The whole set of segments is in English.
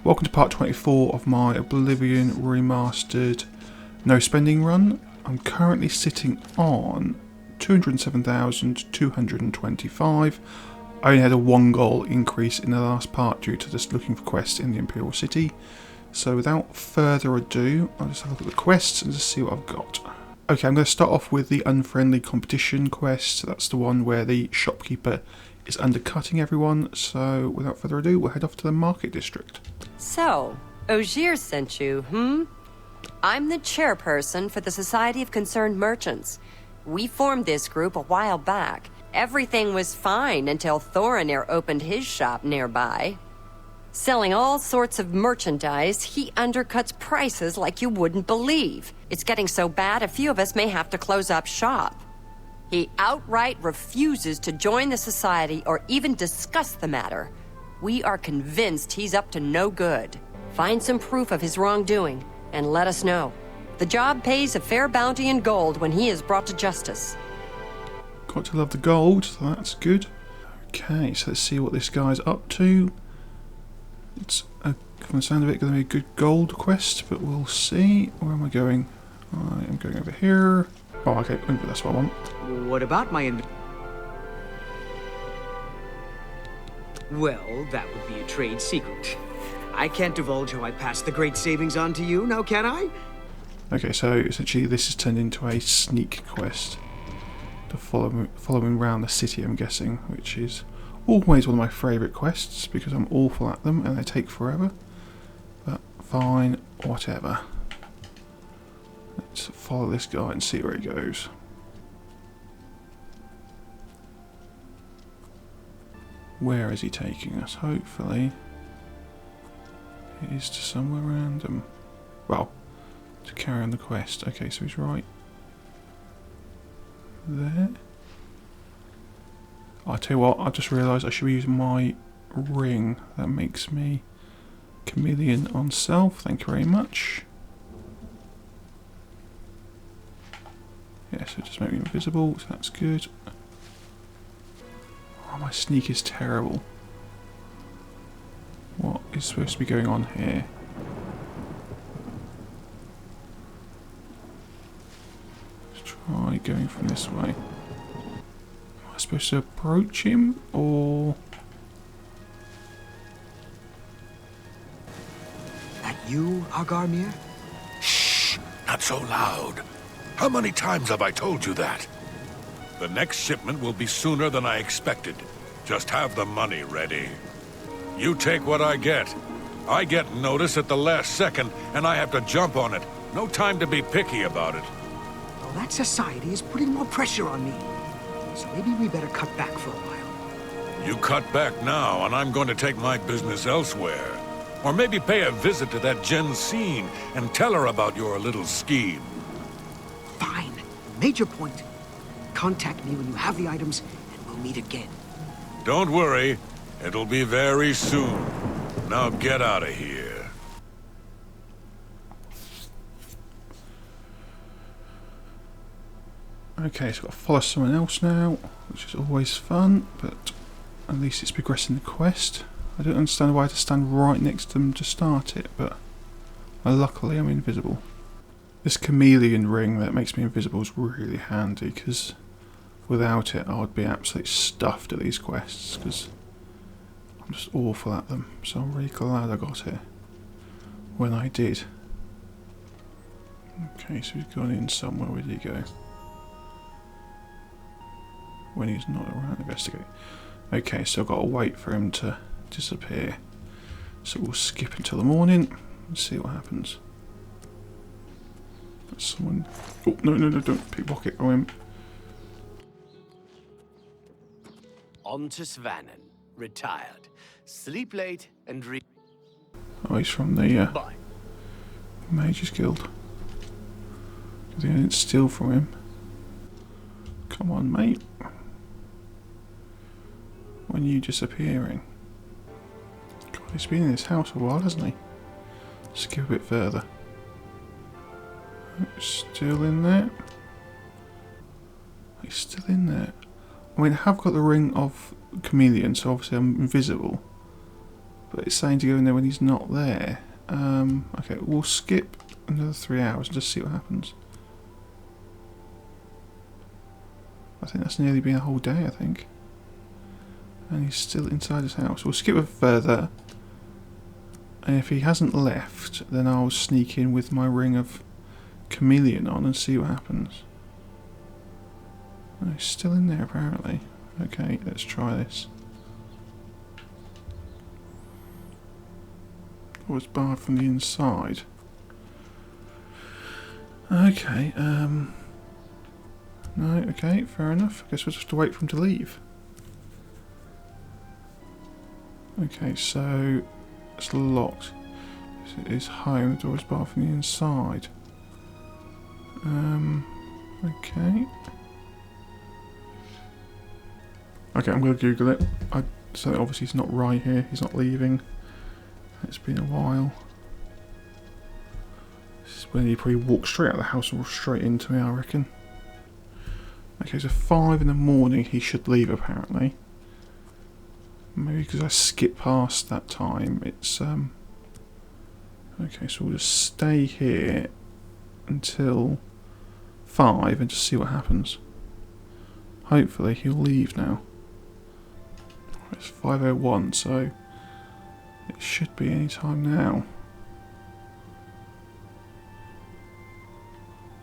Welcome to part 24 of my Oblivion Remastered no spending run. I'm currently sitting on 207,225. I only had a 1 goal increase in the last part due to just looking for quests in the Imperial City. So without further ado, I'll just have a look at the quests and just see what I've got. Okay, I'm going to start off with the Unfriendly Competition quest. That's the one where the shopkeeper is undercutting everyone. So without further ado, we'll head off to the market district. So, Ogier sent you, I'm the chairperson for the Society of Concerned Merchants. We formed this group a while back. Everything was fine until Thorinir opened his shop nearby. Selling all sorts of merchandise, he undercuts prices like you wouldn't believe. It's getting so bad a few of us may have to close up shop. He outright refuses to join the society or even discuss the matter. We are convinced he's up to no good. Find some proof of his wrongdoing and let us know. The job pays a fair bounty in gold when he is brought to justice. Got to love the gold, so that's good. Okay, so let's see what this guy's up to. It's, from the sound of it, going to be a good gold quest, but we'll see. Where am I going? I am going over here. Oh, okay, that's what I want. What about my Well, that would be a trade secret. I can't divulge how I passed the great savings on to you, now can I? Okay, so essentially this has turned into a sneak quest. To following around the city, I'm guessing, which is always one of my favourite quests because I'm awful at them and they take forever. But fine, whatever. Let's follow this guy and see where he goes. Where is he taking us? Hopefully it is to somewhere random. Well, to carry on the quest. Okay, so he's right there. I'll tell you what, I just realised I should be using my ring. That makes me chameleon on self. Thank you very much. Yeah, so just make me invisible, so that's good. Oh, my sneak is terrible. What is supposed to be going on here? Let's try going from this way. Am I supposed to approach him, or...? That you, Agarmir? Shh! Not so loud. How many times have I told you that? The next shipment will be sooner than I expected. Just have the money ready. You take what I get. I get notice at the last second, and I have to jump on it. No time to be picky about it. Well, that society is putting more pressure on me. So maybe we better cut back for a while. You cut back now, and I'm going to take my business elsewhere. Or maybe pay a visit to that Jensine and tell her about your little scheme. Fine. Major point. Contact me when you have the items, and we'll meet again. Don't worry. It'll be very soon. Now get out of here. Okay, so I've got to follow someone else now, which is always fun, but at least it's progressing the quest. I don't understand why I have to stand right next to them to start it, but luckily I'm invisible. This chameleon ring that makes me invisible is really handy, because without it I would be absolutely stuffed at these quests, because I'm just awful at them. So I'm really glad I got it when I did. Okay, so he's gone in somewhere. Where did he go? When he's not around, investigate. Okay, so I've got to wait for him to disappear. So we'll skip until the morning and see what happens. Someone. Oh, no, don't pickpocket him. On to Svanen, retired. Sleep late and Oh, he's from the Bye. Mages Guild. Do you think I didn't steal from him? Come on, mate. When are you disappearing? God, he's been in this house a while, hasn't he? Skip a bit further. Still in there? He's still in there. I mean, I have got the ring of chameleon, so obviously I'm invisible. But it's saying to go in there when he's not there. Okay, we'll skip another 3 hours and just see what happens. I think that's nearly been a whole day, I think. And he's still inside his house. We'll skip it further. And if he hasn't left, then I'll sneak in with my ring of chameleon on and see what happens. Oh, he's still in there apparently. Okay, let's try this. Oh, it's barred from the inside. Okay, no, okay, fair enough. I guess we'll just have to wait for him to leave. Okay, so it's locked. It is home, the door is barred from the inside. Okay. Okay, I'm going to Google it. So obviously he's not right here, he's not leaving. It's been a while. This is when he probably walked straight out of the house and straight into me, I reckon. Okay, so 5 in the morning he should leave apparently. Maybe because I skipped past that time, it's okay, so we'll just stay here until 5 and just see what happens. Hopefully he'll leave now. It's 5:01, so it should be any time now.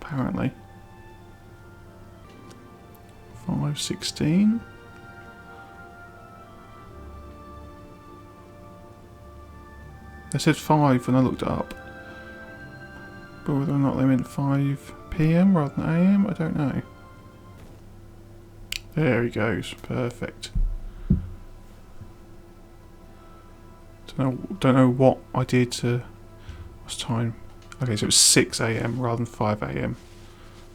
Apparently. 5:16. They said 5 when I looked it up. But whether or not they meant 5 PM rather than AM, I don't know. There he goes. Perfect. Don't know what I did to... What's time? Okay, so it was 6 AM rather than 5 AM.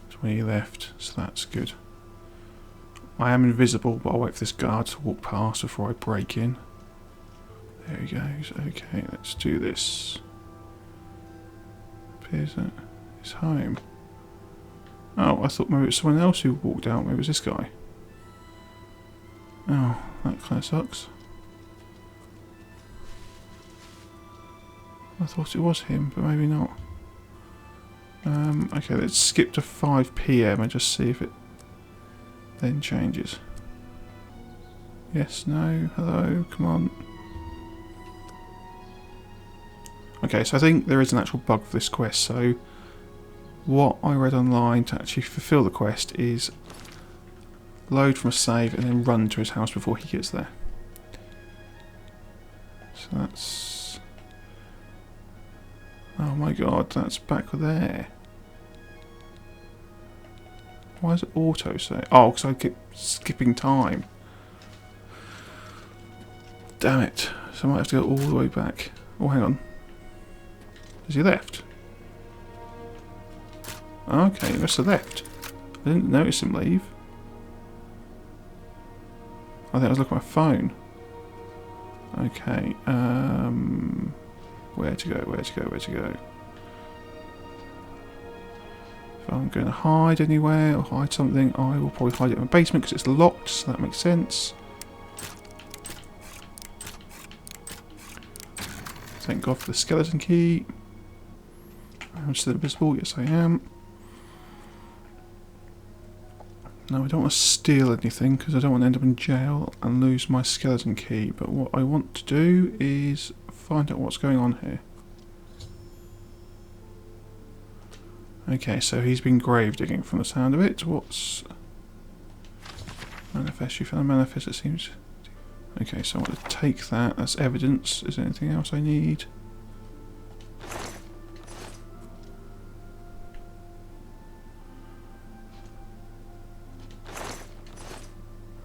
That's when he left, so that's good. I am invisible, but I'll wait for this guard to walk past before I break in. There he goes. Okay, let's do this. Appears that he's home. Oh, I thought maybe it was someone else who walked out. Maybe it was this guy. Oh, that kind of sucks. I thought it was him, but maybe not. Okay, let's skip to 5 PM and just see if it then changes. Yes, no, hello, come on. Okay, so I think there is an actual bug for this quest, so what I read online to actually fulfill the quest is load from a save and then run to his house before he gets there. So that's... Oh my god, that's back there. Why is it auto say? Oh, because I keep skipping time. Damn it. So I might have to go all the way back. Oh, hang on. Has he left? Okay, he must have left. I didn't notice him leave. I think I was looking at my phone. Okay, where to go, where to go, where to go? If I'm going to hide anywhere or hide something, I will probably hide it in my basement because it's locked, so that makes sense. Thank God for the skeleton key. I'm still invisible, yes I am. No, I don't want to steal anything because I don't want to end up in jail and lose my skeleton key, but what I want to do is find out what's going on here. Okay, so he's been grave digging from the sound of it. What's... Manifest, you found a manifest, it seems... Okay, so I want to take that as evidence. Is there anything else I need?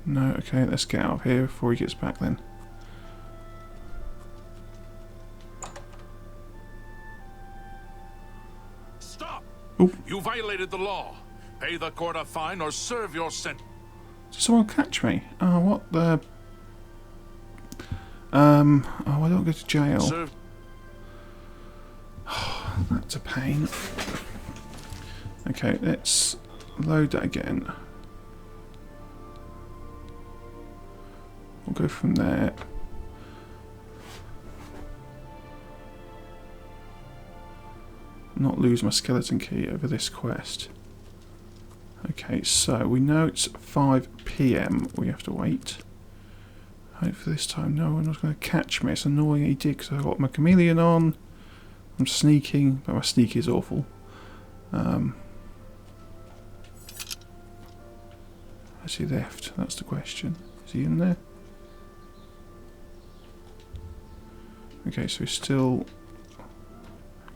No, okay, let's get out of here before he gets back then. Stop! Ooh. You violated the law. Pay the court a fine or serve your sentence. Did someone catch me? Oh, what the... Oh, I don't go to jail. Serve. That's a pain. Okay, let's load that again. We'll go from there. not lose my skeleton key over this quest. Okay, so we know it's 5 PM. We have to wait. Hopefully this time no one was going to catch me. It's annoying he did because I've got my chameleon on. I'm sneaking, but my sneak is awful. Has he left? That's the question. Is he in there? Okay, so he's still...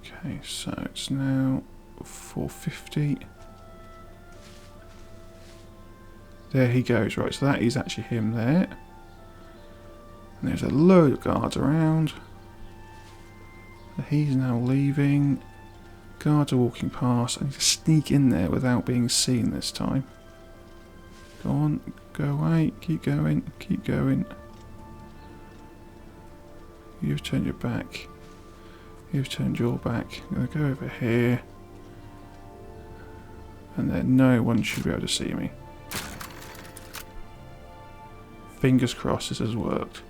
Okay, so it's now 4:50. There he goes. Right, so that is actually him there. And there's a load of guards around. He's now leaving. Guards are walking past. I need to sneak in there without being seen this time. Go on, go away, keep going, keep going. You've turned your back. You've turned your back. I'm going to go over here. And then no one should be able to see me. Fingers crossed this has worked.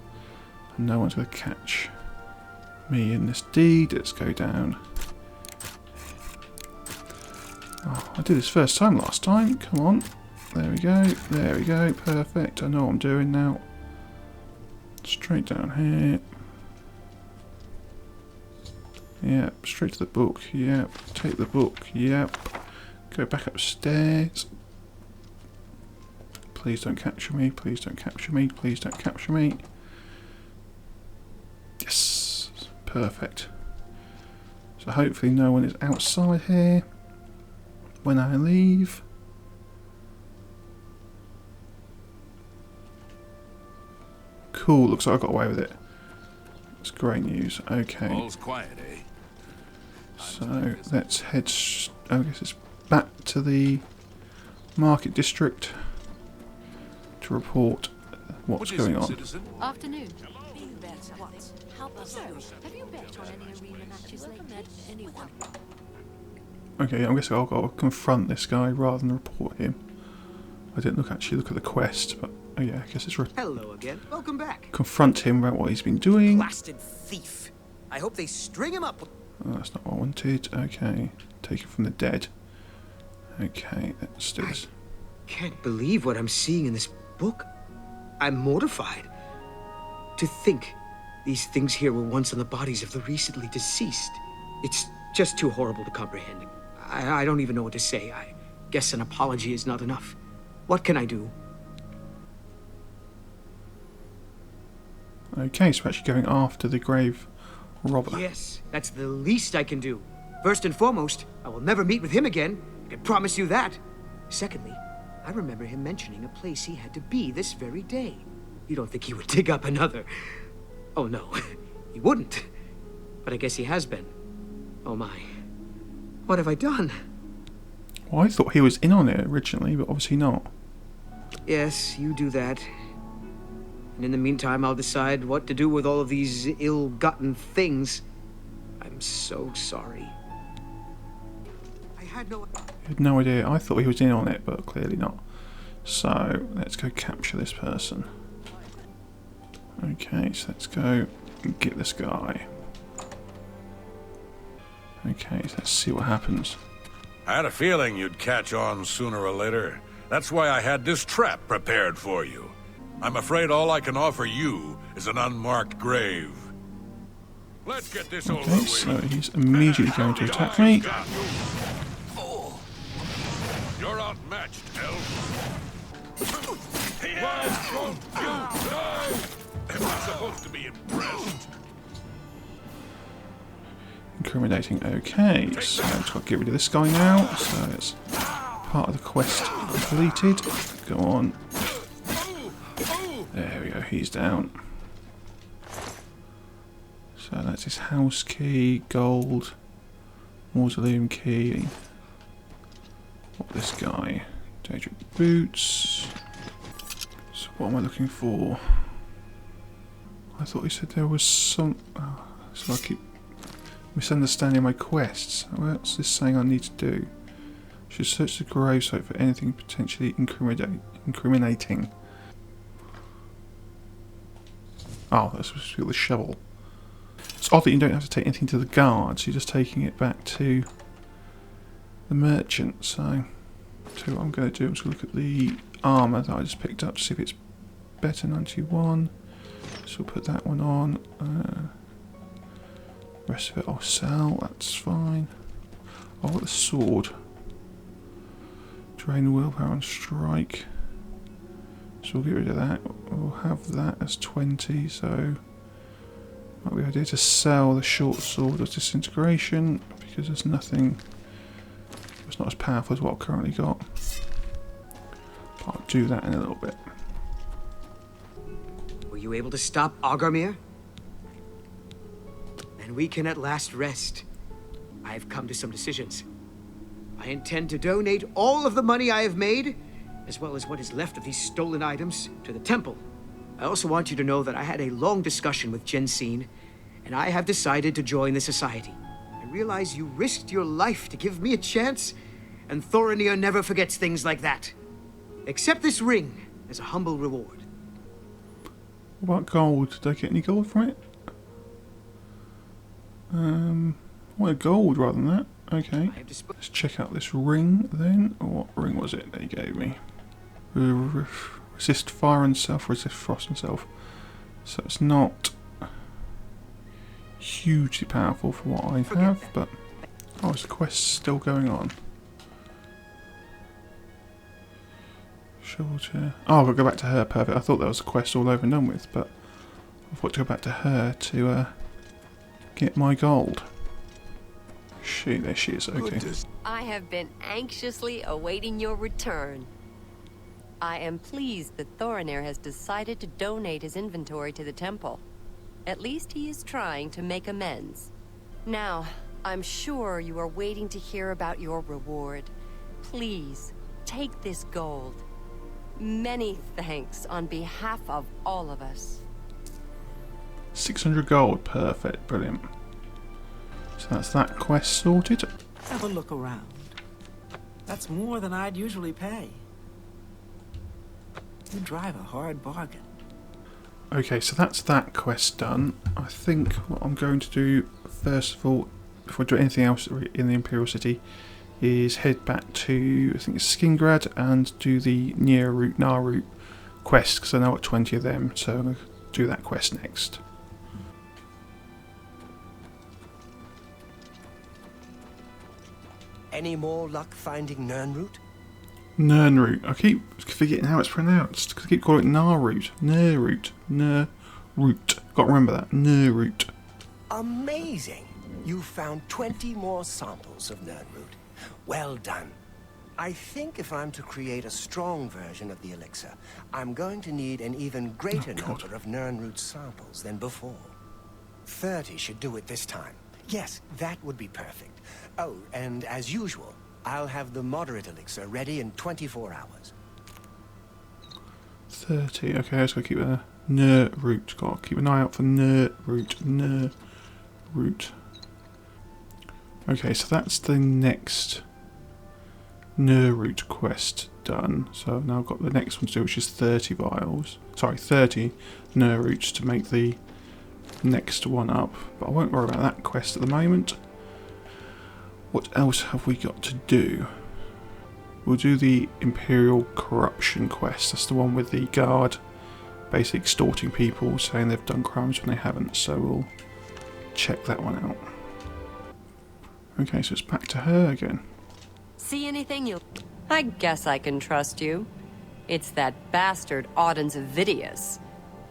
And no one's going to catch me in this deed. Let's go down. Oh, I did this first time last time. Come on. There we go. There we go. Perfect. I know what I'm doing now. Straight down here. Yep. Straight to the book. Yep. Take the book. Yep. Go back upstairs. Please don't capture me. Please don't capture me. Please don't capture me. Yes. Perfect. So hopefully no one is outside here when I leave. Cool, looks like I got away with it. It's great news. Okay. All's quiet, eh? So let's head. I guess it's back to the market district to report what's going on. Afternoon. So, have you bet on any arena matches lately? Anyone? Okay, I'm guessing I'll go confront this guy rather than report him. I didn't actually look at the quest, but oh yeah, I guess it's Hello again. Welcome back. confront him about what he's been doing. Blasted thief. I hope they string him up. Oh, that's not what I wanted. Okay, take it from the dead. Okay, let's do this. Can't believe what I'm seeing in this book. I'm mortified. To think these things here were once on the bodies of the recently deceased. It's just too horrible to comprehend. I don't even know what to say. I guess an apology is not enough. What can I do? Okay, so we're actually going after the grave robber. Yes, that's the least I can do. First and foremost, I will never meet with him again. I can promise you that. Secondly, I remember him mentioning a place he had to be this very day. You don't think he would dig up another? Oh no, he wouldn't. But I guess he has been. Oh my. What have I done? Well, I thought he was in on it originally, but obviously not. Yes, you do that. And in the meantime, I'll decide what to do with all of these ill-gotten things. I'm so sorry. I had no idea. I thought he was in on it, but clearly not. So, let's go capture this person. Okay, so let's go and get this guy. Okay, so let's see what happens. I had a feeling you'd catch on sooner or later. That's why I had this trap prepared for you. I'm afraid all I can offer you is an unmarked grave. Let's get this over Okay, with. so he's immediately going to attack me. You're outmatched, elf. Why won't you die? Am I supposed to be impressed? Incriminating. Okay, so I've got to get rid of this guy now. So it's part of the quest completed. Go on. There we go, he's down. So that's his house key, gold, mausoleum key. What this guy? Daedric boots. So what am I looking for? I thought he said there was some... Oh, so I keep misunderstanding my quests. What's this saying I need to do? Should search the grave site for anything potentially incriminating. Oh, that's supposed to be the shovel. It's odd that you don't have to take anything to the guards, you're just taking it back to the merchant. So what I'm going to do is look at the armour that I just picked up to see if it's better. 91. So we'll put that one on. Rest of it I'll sell. That's fine. I've got the sword. Drain willpower on strike. So we'll get rid of that. We'll have that as 20. So might be the idea to sell the short sword as disintegration because there's nothing. It's not as powerful as what I've currently got. But I'll do that in a little bit. Were you able to stop Agarmir? And we can at last rest. I have come to some decisions. I intend to donate all of the money I have made, as well as what is left of these stolen items, to the temple. I also want you to know that I had a long discussion with Jensine, and I have decided to join the society. I realize you risked your life to give me a chance, and Thorinir never forgets things like that. Accept this ring as a humble reward. What about gold? Did I get any gold from it? I want gold rather than that. Okay. Let's check out this ring then. What ring was it that he gave me? Resist fire and self, resist frost and self. So it's not hugely powerful for what I have, but oh, is the quest still going on? Shorter. Oh, I've got to go back to her. Perfect. I thought that was a quest all over and done with, but I've got to go back to her to get my gold. There she is. Okay. I have been anxiously awaiting your return. I am pleased that Thorinir has decided to donate his inventory to the temple. At least he is trying to make amends. Now, I'm sure you are waiting to hear about your reward. Please, take this gold. Many thanks on behalf of all of us. 600 gold. Perfect. Brilliant. So that's that quest sorted. Have a look around. That's more than I'd usually pay. You drive a hard bargain. Okay, so that's that quest done. I think what I'm going to do, first of all, before I do anything else in the Imperial City, is head back to, I think it's Skingrad, and do the Naarut quest, because I know I've got 20 of them, so I'm going to do that quest next. Any more luck finding Nirnroot? Nirnroot. I keep forgetting how it's pronounced, because I keep calling it Naarut. Nirnroot. Got to remember that. Nirnroot. Amazing! You found 20 more samples of Nirnroot. Well done. I think if I'm to create a strong version of the elixir, I'm going to need an even greater number of Nirnroot samples than before. 30 should do it this time. Yes, that would be perfect. Oh, and as usual, I'll have the moderate elixir ready in 24 hours. 30. Okay, let's go keep a Nirnroot. Got to keep an eye out for Nirnroot. Okay, so that's the next Nirnroot quest done. So I've now got the next one to do, which is 30 vials. Sorry, 30 Nirnroots to make the next one up. But I won't worry about that quest at the moment. What else have we got to do? We'll do the Imperial Corruption quest. That's the one with the guard basically extorting people, saying they've done crimes when they haven't. So we'll check that one out. Okay, so it's back to her again. See anything you... I guess I can trust you. It's that bastard Audens Avidius.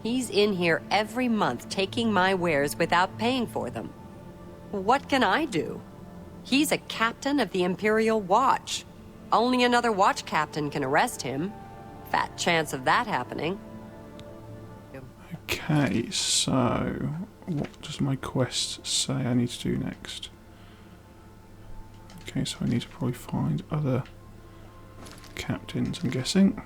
He's in here every month taking my wares without paying for them. What can I do? He's a captain of the Imperial Watch. Only another watch captain can arrest him. Fat chance of that happening. Okay, so what does my quest say I need to do next? Okay, so I need to probably find other captains, I'm guessing.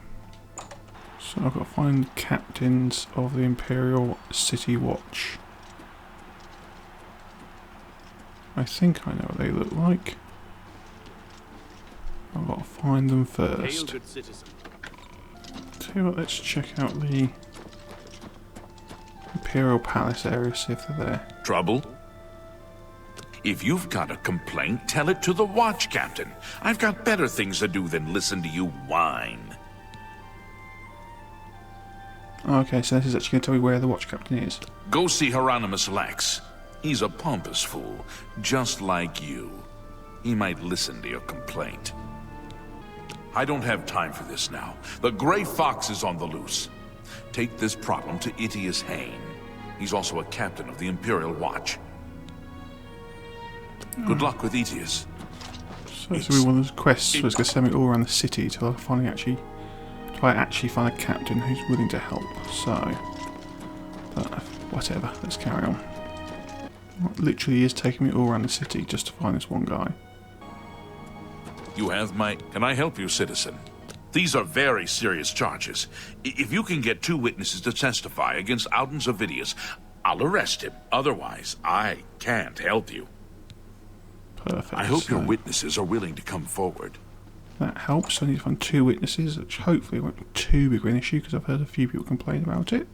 So I've got to find captains of the Imperial City Watch. I think I know what they look like. I've got to find them first. Hail, good citizen. Tell you what, let's check out the Imperial Palace area, see if they're there. Trouble? If you've got a complaint, tell it to the watch captain. I've got better things to do than listen to you whine. Okay, so this is actually going to tell me where the watch captain is. Go see Hieronymus Lex. He's a pompous fool, just like you. He might listen to your complaint. I don't have time for this now. The Grey Fox is on the loose. Take this problem to Itius Hayne. He's also a captain of the Imperial Watch. Good luck with Itius. So this will be one of those quests where it's going to send me all around the city till I actually find a captain who's willing to help. So, but whatever, let's carry on. It literally is taking me all around the city just to find this one guy. You have my... Can I help you, citizen? These are very serious charges. If you can get 2 witnesses to testify against Auden Zavidius, I'll arrest him. Otherwise, I can't help you. Perfect. I hope your witnesses are willing to come forward. That helps. I need to find 2 witnesses, which hopefully won't be too big of an issue because I've heard a few people complain about it.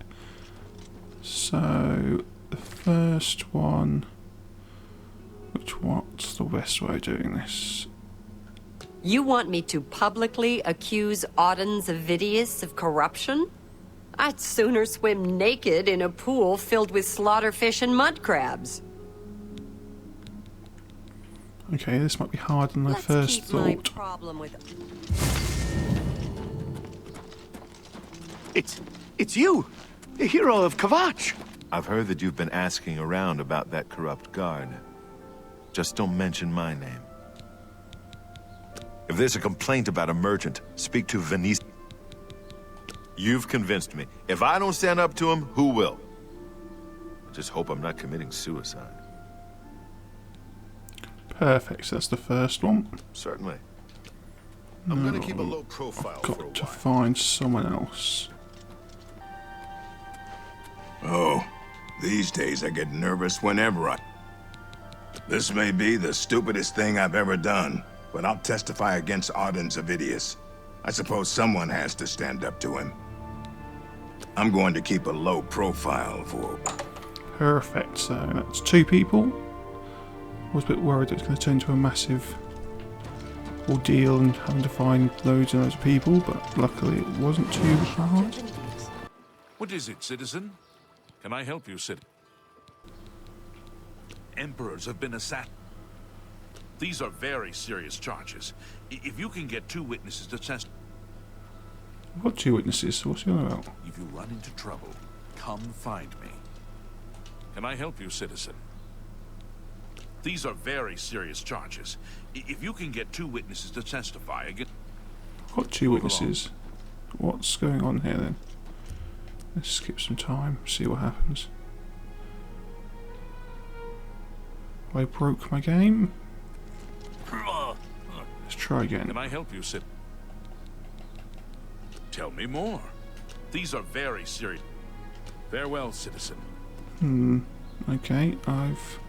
So, the first one... What's the best way of doing this? You want me to publicly accuse Auden Zavidius of corruption? I'd sooner swim naked in a pool filled with slaughterfish and mud crabs. Okay, this might be harder than I first thought. My problem with... It's you, the hero of Kvatch. I've heard that you've been asking around about that corrupt guard. Just don't mention my name. If there's a complaint about a merchant, speak to Venice. You've convinced me. If I don't stand up to him, who will? I just hope I'm not committing suicide. Perfect, so that's the first one. Certainly. I'm gonna keep a low profile for a Got while. to find someone else. Oh, these days I get nervous whenever I... This may be the stupidest thing I've ever done, but I'll testify against Auden Zavidius. I suppose someone has to stand up to him. I'm going to keep a low profile for... Perfect, so that's 2 people. I was a bit worried it was going to turn into a massive ordeal and having to find loads and loads of people, but luckily it wasn't too hard. What is it, citizen? Can I help you, citizen? Emperors have been assassinated. These are very serious charges. If you can get 2 witnesses to test... I've got 2 witnesses, so what's he on about? If you run into trouble, come find me. Can I help you, citizen? These are very serious charges. If you can get 2 witnesses to testify against... I've got 2 witnesses. What's going on here then? Let's skip some time, see what happens. I broke my game. Let's try again. Can I help you, citizen? Tell me more. These are very serious... Farewell, citizen. Okay, I've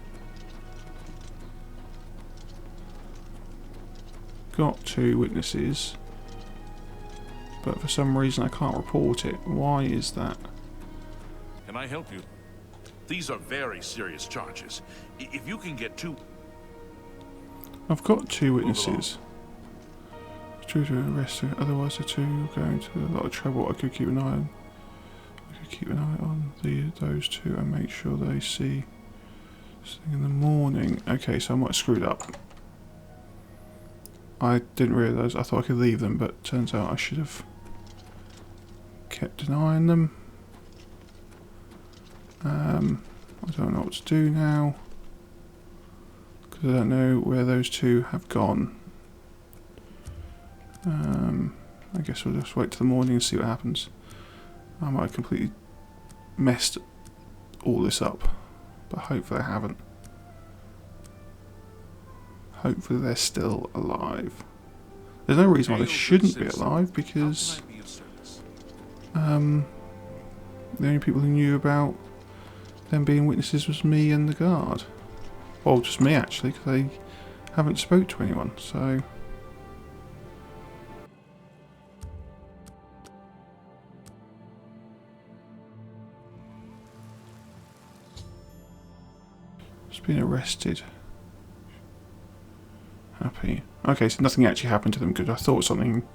got 2 witnesses, but for some reason I can't report it. Why is that? Can I help you? These are very serious charges. If you can get 2... I've got 2 witnesses. It's true to arrest her, otherwise the 2 are going to a lot of trouble. I could keep an eye on. Those 2 and make sure they see something in the morning. Okay, so I might have screwed up. I didn't realise. I thought I could leave them, but turns out I should have kept an eye on them. I don't know what to do now because I don't know where those 2 have gone. I guess we'll just wait till the morning and see what happens. I might have completely messed all this up, but hopefully I haven't. Hopefully they're still alive. There's no reason why they shouldn't be alive because the only people who knew about them being witnesses was me and the guard. Well, just me actually, because they haven't spoke to anyone, so... Just been arrested. Happy. Okay, so nothing actually happened to them because I thought something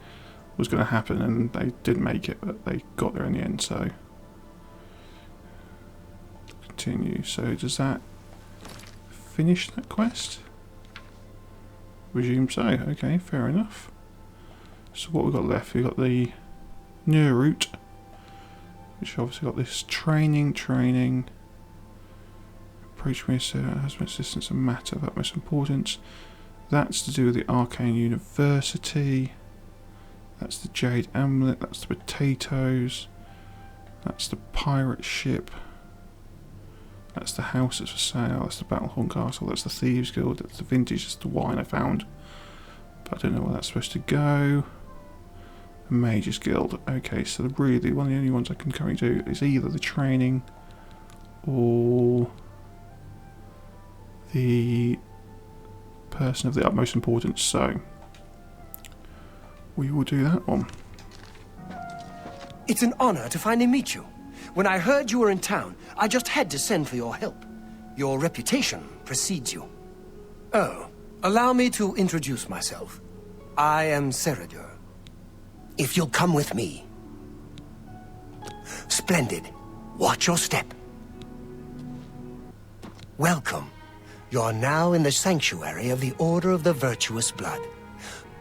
was going to happen and they didn't make it, but they got there in the end, so... Continue. So does that finish that quest? Resume so. Okay, fair enough. So what we've got left, we've got the new route, which obviously got this training. Approach me, has my assistance a matter of utmost importance. That's to do with the Arcane University. That's the Jade Amulet. That's the potatoes. That's the pirate ship. That's the house that's for sale. That's the Battlehorn Castle. That's the Thieves Guild. That's the vintage. That's the wine I found. But I don't know where that's supposed to go. The Mages Guild. Okay, so really one of the only ones I can currently do is either the training or the person of the utmost importance. So we will do that one. It's an honor to finally meet you. When I heard you were in town, I just had to send for your help. Your reputation precedes you. Oh, allow me to introduce myself. I am Ceradur. If you'll come with me. Splendid. Watch your step. Welcome. You're now in the sanctuary of the Order of the Virtuous Blood.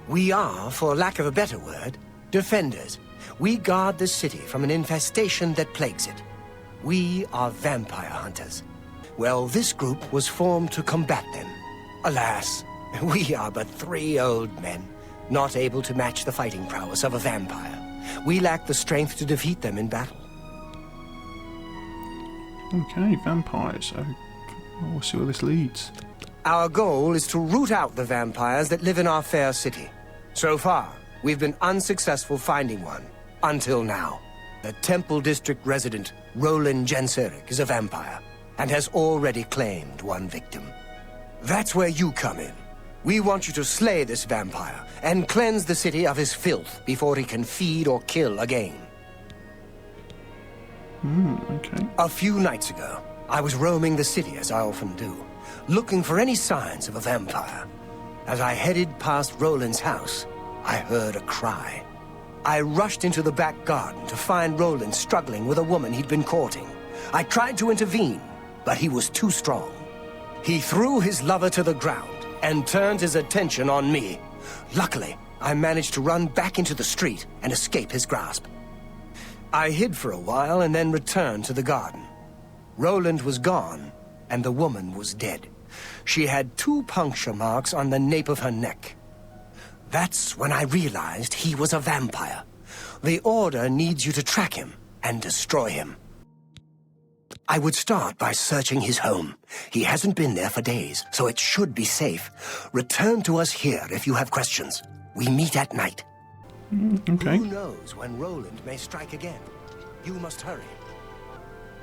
We are, for lack of a better word, defenders. We guard the city from an infestation that plagues it. We are vampire hunters. Well, this group was formed to combat them. Alas, we are but 3 old men, not able to match the fighting prowess of a vampire. We lack the strength to defeat them in battle. Okay, vampires. We'll see where this leads. Our goal is to root out the vampires that live in our fair city. So far, we've been unsuccessful finding one. Until now. The Temple District resident, Roland Genseric, is a vampire, and has already claimed one victim. That's where you come in. We want you to slay this vampire, and cleanse the city of his filth before he can feed or kill again. Okay. A few nights ago, I was roaming the city as I often do, looking for any signs of a vampire. As I headed past Roland's house, I heard a cry. I rushed into the back garden to find Roland struggling with a woman he'd been courting. I tried to intervene, but he was too strong. He threw his lover to the ground and turned his attention on me. Luckily, I managed to run back into the street and escape his grasp. I hid for a while and then returned to the garden. Roland was gone, and the woman was dead. She had 2 puncture marks on the nape of her neck. That's when I realized he was a vampire. The Order needs you to track him and destroy him. I would start by searching his home. He hasn't been there for days, so it should be safe. Return to us here if you have questions. We meet at night. Okay. Who knows when Roland may strike again? You must hurry.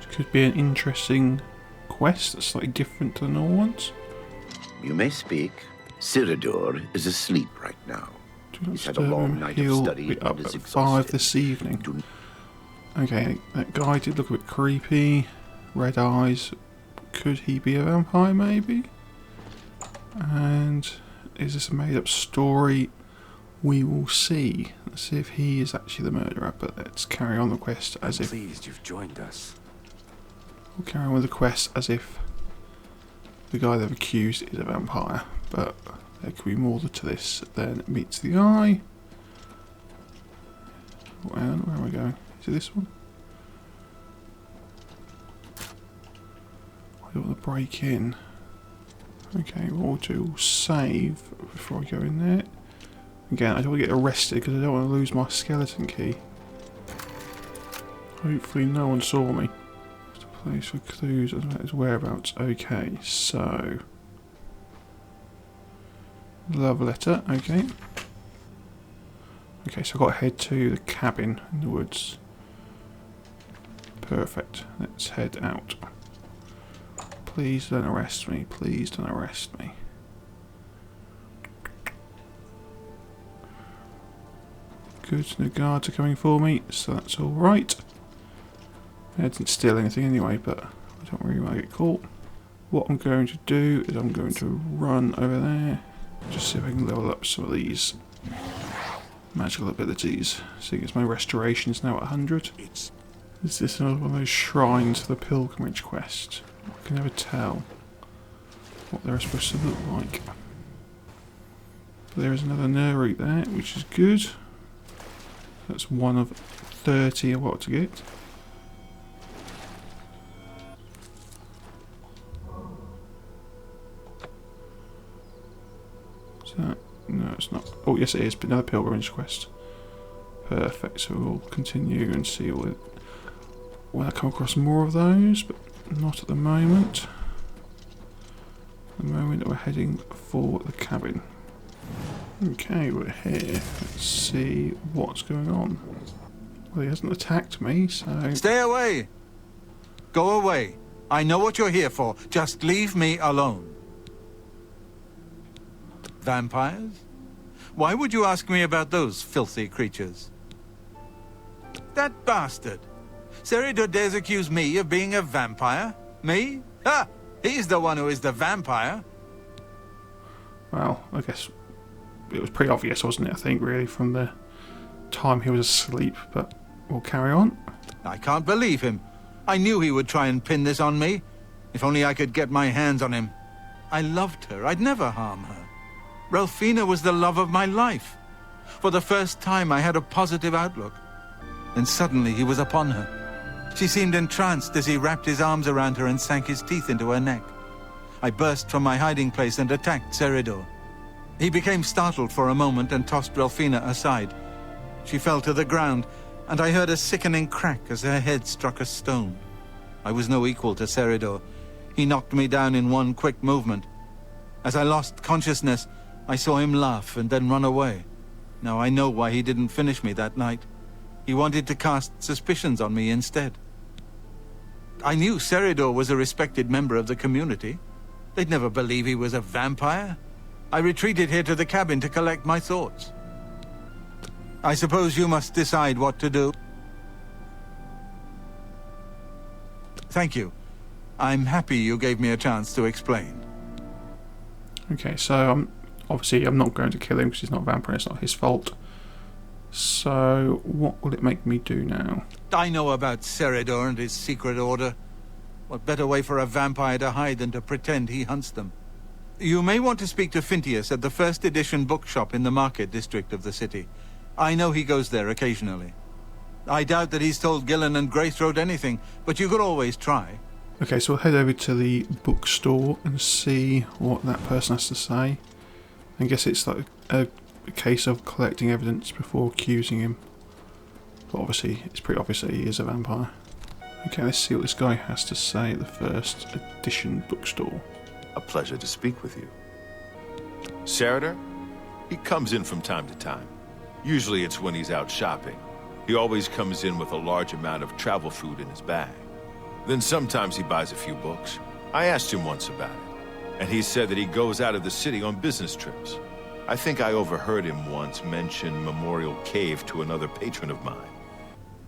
It could be an interesting quest that's slightly different to the normal ones. You may speak. Ceradur is asleep right now. He's had a long night of study. He'll be up at 5 this evening. Okay, that guy did look a bit creepy. Red eyes. Could he be a vampire, maybe? And is this a made-up story? We will see. Let's see if he is actually the murderer. But let's carry on the quest as if. Pleased you've joined us. We'll carry on with the quest as if the guy they've accused is a vampire. But there could be more to this than meets the eye. And where am I going? Is it this one? I don't want to break in. Okay, what we'll do, we'll save before I go in there. Again, I don't want to get arrested because I don't want to lose my skeleton key. Hopefully no one saw me. Just a place for clues about his whereabouts. Okay, so... love letter, okay. Okay, so I've got to head to the cabin in the woods. Perfect. Let's head out. Please don't arrest me. Please don't arrest me. Good, the guards are coming for me, so that's alright. I didn't steal anything anyway, but I don't really want to get caught. What I'm going to do is I'm going to run over there. Just see if I can level up some of these magical abilities. Seeing as my restoration is now at 100. Is this another one of those shrines for the pilgrimage quest? I can never tell what they're supposed to look like. But there is another Nerite there, which is good. That's one of 30 I've got to get. Is that? No, it's not. Oh, yes, it is. But another pilgrimage quest. Perfect. So we'll continue and see when I come across more of those, but not at the moment. At the moment we're heading for the cabin. Okay, we're here. Let's see what's going on. Well, he hasn't attacked me, so... Stay away! Go away. I know what you're here for. Just leave me alone. Vampires? Why would you ask me about those filthy creatures? That bastard! Seridor dares accuse me of being a vampire? Me? Ha! He's the one who is the vampire. Well, I guess it was pretty obvious, wasn't it, I think, really, from the time he was asleep, but we'll carry on. I can't believe him. I knew he would try and pin this on me. If only I could get my hands on him. I loved her. I'd never harm her. Ralphina was the love of my life. For the first time, I had a positive outlook. And suddenly he was upon her. She seemed entranced as he wrapped his arms around her and sank his teeth into her neck. I burst from my hiding place and attacked Seridor. He became startled for a moment and tossed Ralphina aside. She fell to the ground, and I heard a sickening crack as her head struck a stone. I was no equal to Seridor. He knocked me down in one quick movement. As I lost consciousness, I saw him laugh and then run away. Now I know why he didn't finish me that night. He wanted to cast suspicions on me instead. I knew Seridor was a respected member of the community. They'd never believe he was a vampire. I retreated here to the cabin to collect my thoughts. I suppose you must decide what to do. Thank you. I'm happy you gave me a chance to explain. Okay, so obviously I'm not going to kill him because he's not a vampire, it's not his fault. So what will it make me do now? I know about Seridor and his secret order. What better way for a vampire to hide than to pretend he hunts them? You may want to speak to Phintius at the first edition bookshop in the market district of the city. I know he goes there occasionally. I doubt that he's told Gillen and Greythroat anything, but you could always try. Okay, so we'll head over to the bookstore and see what that person has to say. I guess it's like a case of collecting evidence before accusing him. But obviously, it's pretty obvious that he is a vampire. Okay, let's see what this guy has to say at the first edition bookstore. A pleasure to speak with you. Seridor? He comes in from time to time. Usually it's when he's out shopping. He always comes in with a large amount of travel food in his bag. Then sometimes he buys a few books. I asked him once about it, and he said that he goes out of the city on business trips. I think I overheard him once mention Memorial Cave to another patron of mine.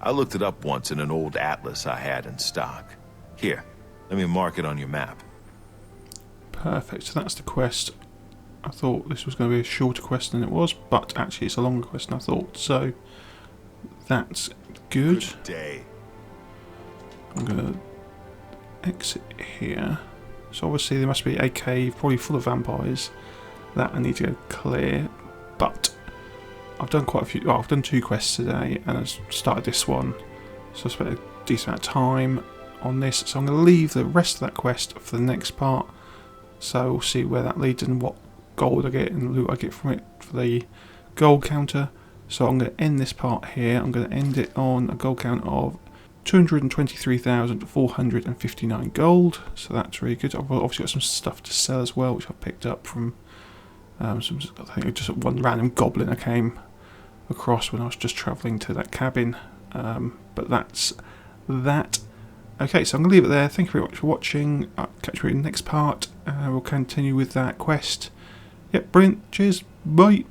I looked it up once in an old atlas I had in stock. Here, let me mark it on your map. Perfect, so that's the quest. I thought this was going to be a shorter quest than it was, but actually it's a longer quest than I thought, so that's good. Good day. I'm going to exit here. So obviously there must be a cave, probably full of vampires, that I need to go clear, but I've done quite a few, well, I've done 2 quests today, and I've started this one, so I spent a decent amount of time on this, so I'm going to leave the rest of that quest for the next part, so we'll see where that leads and what gold I get and loot I get from it for the gold counter. So I'm going to end this part here. I'm going to end it on a gold count of 223,459 gold, so that's really good. I've obviously got some stuff to sell as well, which I've picked up from I think just one random goblin I came across when I was just travelling to that cabin, but that's that. Okay, so I'm going to leave it there. Thank you very much for watching. I'll catch you in the next part. We'll continue with that quest. Yep, brilliant. Cheers. Bye.